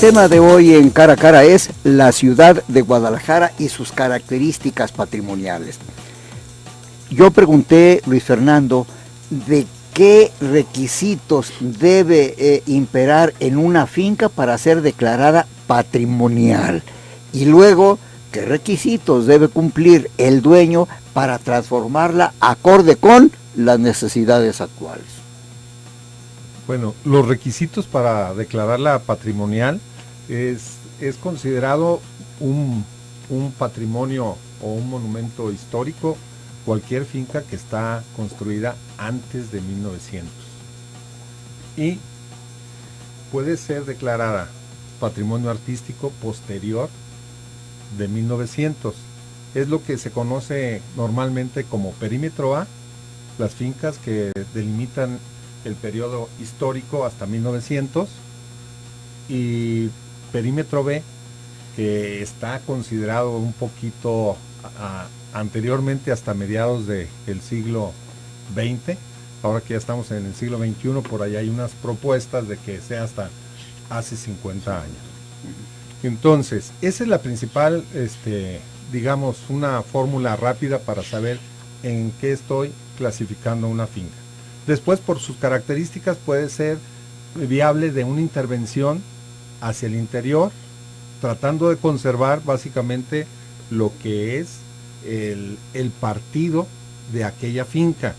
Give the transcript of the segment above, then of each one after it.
tema de hoy en Cara a Cara es la ciudad de Guadalajara y sus características patrimoniales. Yo pregunté, Luis Fernando, de qué requisitos debe imperar en una finca para ser declarada patrimonial y luego qué requisitos debe cumplir el dueño para transformarla acorde con las necesidades actuales. Bueno, los requisitos para declararla patrimonial es considerado un patrimonio o un monumento histórico cualquier finca que está construida antes de 1900 y puede ser declarada patrimonio artístico posterior de 1900. Es lo que se conoce normalmente como perímetro A, las fincas que delimitan el periodo histórico hasta 1900, y perímetro B, que está considerado un poquito anteriormente hasta mediados del siglo XX. Ahora que ya estamos en el siglo XXI, por ahí hay unas propuestas de que sea hasta hace 50 años. Entonces, esa es la principal, digamos, una fórmula rápida para saber en qué estoy clasificando una finca. Después, por sus características, puede ser viable de una intervención hacia el interior, tratando de conservar básicamente lo que es el partido de aquella finca,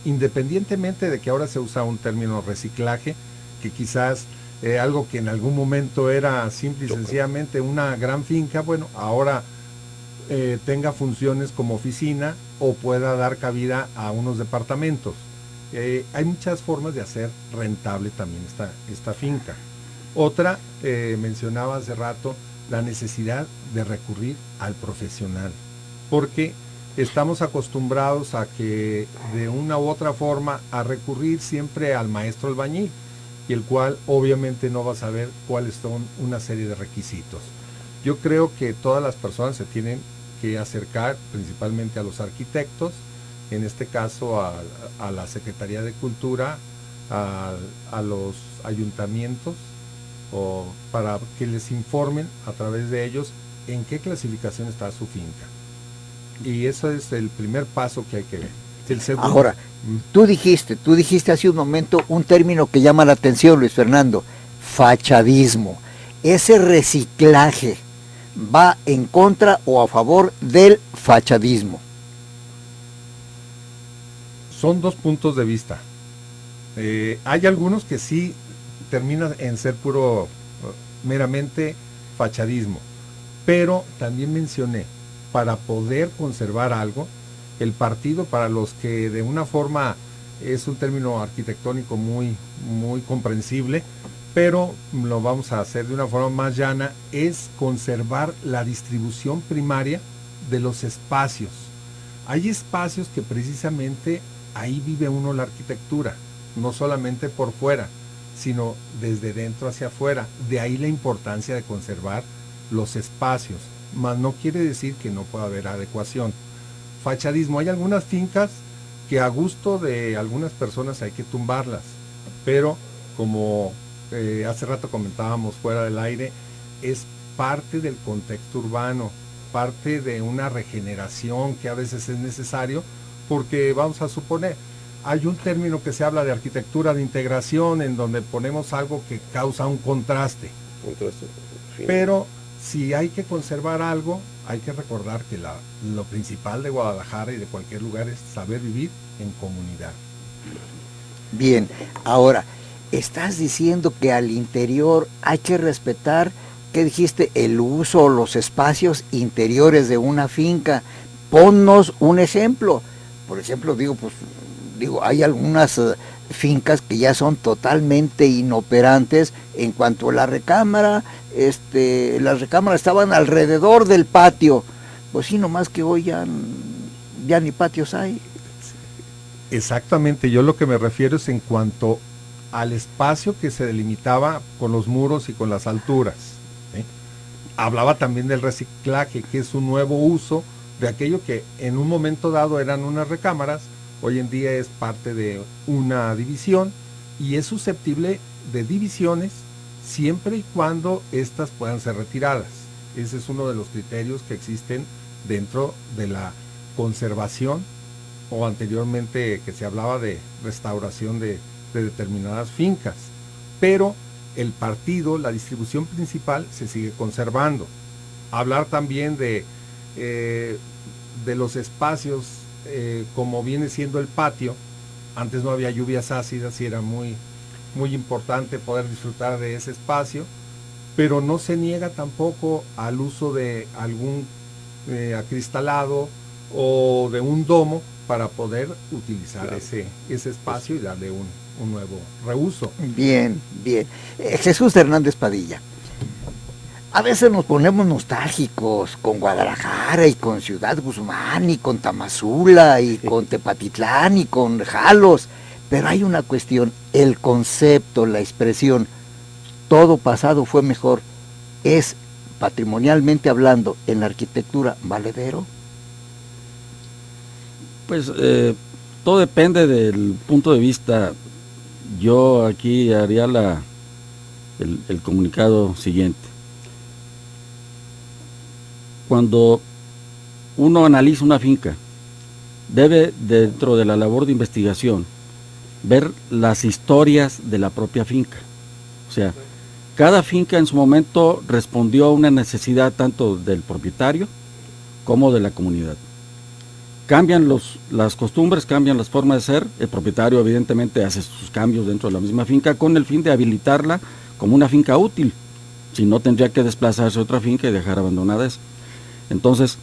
independientemente de que ahora se usa un término reciclaje, que quizás algo que en algún momento era simple y sencillamente una gran finca, bueno, ahora tenga funciones como oficina o pueda dar cabida a unos departamentos. Hay muchas formas de hacer rentable también esta finca. Otra, mencionaba hace rato, la necesidad de recurrir al profesional, porque estamos acostumbrados a que de una u otra forma a recurrir siempre al maestro albañil, y el cual obviamente no va a saber cuáles son una serie de requisitos. Yo creo que todas las personas se tienen que acercar principalmente a los arquitectos, en este caso a la Secretaría de Cultura, a los ayuntamientos, o para que les informen a través de ellos en qué clasificación está su finca. Y eso es el primer paso que hay que ver. El segundo, ahora, tú dijiste hace un momento un término que llama la atención, Luis Fernando, fachadismo. Ese reciclaje va en contra o a favor del fachadismo. Son dos puntos de vista. Hay algunos que sí terminan en ser puro, meramente fachadismo, pero también mencioné, para poder conservar algo, el partido, para los que de una forma es un término arquitectónico muy, muy comprensible, pero lo vamos a hacer de una forma más llana, es conservar la distribución primaria de los espacios. Hay espacios que precisamente ahí vive uno la arquitectura, no solamente por fuera, sino desde dentro hacia afuera. De ahí la importancia de conservar los espacios, mas no quiere decir que no pueda haber adecuación. Fachadismo, hay algunas fincas que a gusto de algunas personas hay que tumbarlas, pero como hace rato comentábamos fuera del aire, es parte del contexto urbano, parte de una regeneración que a veces es necesario, porque vamos a suponer, hay un término que se habla de arquitectura de integración, en donde ponemos algo que causa un contraste. Sí. Pero si hay que conservar algo, hay que recordar que lo principal de Guadalajara y de cualquier lugar es saber vivir en comunidad. Bien, ahora, estás diciendo que al interior hay que respetar, ¿qué dijiste? El uso, los espacios interiores de una finca. Ponnos un ejemplo. Por ejemplo, hay algunas fincas que ya son totalmente inoperantes en cuanto a la recámara. Las recámaras estaban alrededor del patio. Pues sí, nomás que hoy ya ni patios hay. Exactamente, yo lo que me refiero es en cuanto al espacio que se delimitaba con los muros y con las alturas, ¿sí? Hablaba también del reciclaje, que es un nuevo uso de aquello que en un momento dado eran unas recámaras, hoy en día es parte de una división y es susceptible de divisiones siempre y cuando éstas puedan ser retiradas. Ese es uno de los criterios que existen dentro de la conservación, o anteriormente que se hablaba de restauración de determinadas fincas. Pero el partido, la distribución principal, se sigue conservando. Hablar también de los espacios, como viene siendo el patio. Antes no había lluvias ácidas y era muy importante poder disfrutar de ese espacio, pero no se niega tampoco al uso de algún acristalado o de un domo para poder utilizar ese espacio y darle un nuevo reuso. Bien, bien. Jesús Hernández Padilla, a veces nos ponemos nostálgicos con Guadalajara y con Ciudad Guzmán y con Tamazula y con Tepatitlán y con Jalos, pero hay una cuestión, el concepto, la expresión, todo pasado fue mejor, ¿es patrimonialmente hablando en la arquitectura valedero? Pues todo depende del punto de vista. Yo aquí haría el comunicado siguiente. Cuando uno analiza una finca, debe, dentro de la labor de investigación, ver las historias de la propia finca. O sea, cada finca en su momento respondió a una necesidad tanto del propietario como de la comunidad. Cambian las costumbres, cambian las formas de ser. El propietario evidentemente hace sus cambios dentro de la misma finca con el fin de habilitarla como una finca útil. Si no, tendría que desplazarse a otra finca y dejar abandonada esa. Entonces,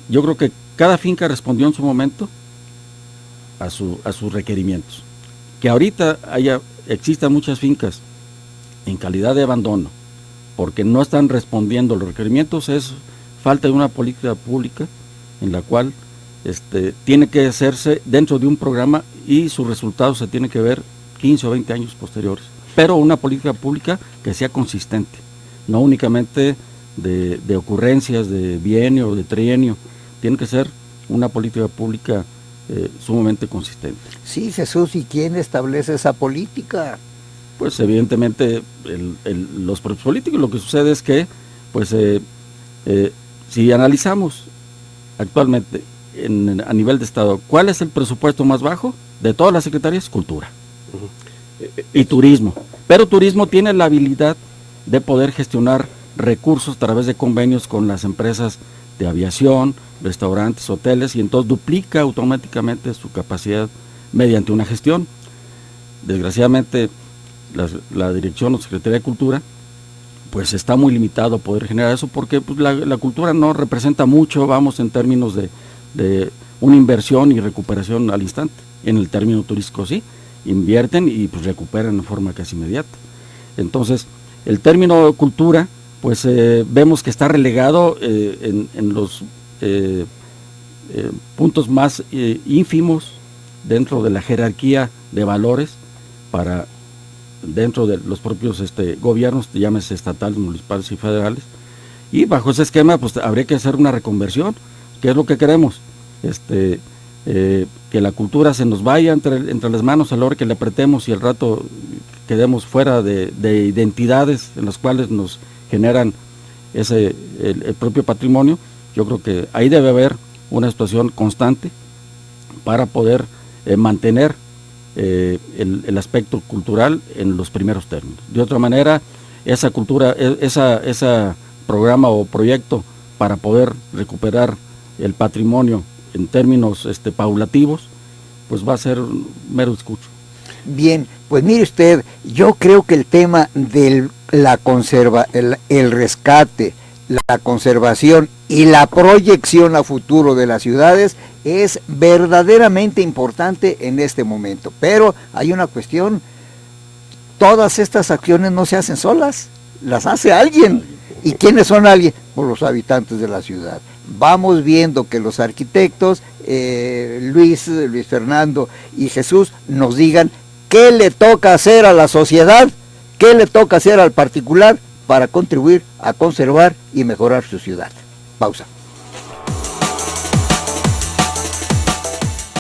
yo creo que cada finca respondió en su momento a sus requerimientos. Que ahorita existan muchas fincas en calidad de abandono porque no están respondiendo los requerimientos, es falta de una política pública en la cual tiene que hacerse dentro de un programa y sus resultados se tienen que ver 15 o 20 años posteriores. Pero una política pública que sea consistente, no únicamente de ocurrencias de bienio o de trienio, tiene que ser una política pública sumamente consistente. Sí, Jesús, ¿y quién establece esa política? Pues evidentemente los propios políticos. Lo que sucede es que, pues, si analizamos actualmente a nivel de Estado, ¿cuál es el presupuesto más bajo de todas las secretarías? Cultura y turismo. Pero turismo tiene la habilidad de poder gestionar recursos a través de convenios con las empresas de aviación, restaurantes, hoteles, y entonces duplica automáticamente su capacidad mediante una gestión. Desgraciadamente, la dirección o Secretaría de Cultura pues está muy limitado a poder generar eso, porque pues, la cultura no representa mucho, vamos, en términos de una inversión y recuperación al instante. En el término turístico sí, invierten y pues recuperan de forma casi inmediata. Entonces, el término cultura, pues vemos que está relegado en los puntos más ínfimos dentro de la jerarquía de valores para dentro de los propios gobiernos, llámese estatales, municipales y federales, y bajo ese esquema pues habría que hacer una reconversión, que es lo que queremos, que la cultura se nos vaya entre las manos a la hora que le apretemos y al rato quedemos fuera de identidades en las cuales nos generan el propio patrimonio. Yo creo que ahí debe haber una situación constante para poder mantener el aspecto cultural en los primeros términos. De otra manera, esa cultura, esa programa o proyecto para poder recuperar el patrimonio en términos paulativos, pues va a ser un mero escucho. Bien, pues mire usted, yo creo que el tema de el rescate, la conservación y la proyección a futuro de las ciudades es verdaderamente importante en este momento. Pero hay una cuestión, todas estas acciones no se hacen solas, las hace alguien. ¿Y quiénes son alguien? Pues los habitantes de la ciudad. Vamos viendo que los arquitectos, Luis Fernando y Jesús, nos digan qué le toca hacer a la sociedad, qué le toca hacer al particular para contribuir a conservar y mejorar su ciudad. Pausa.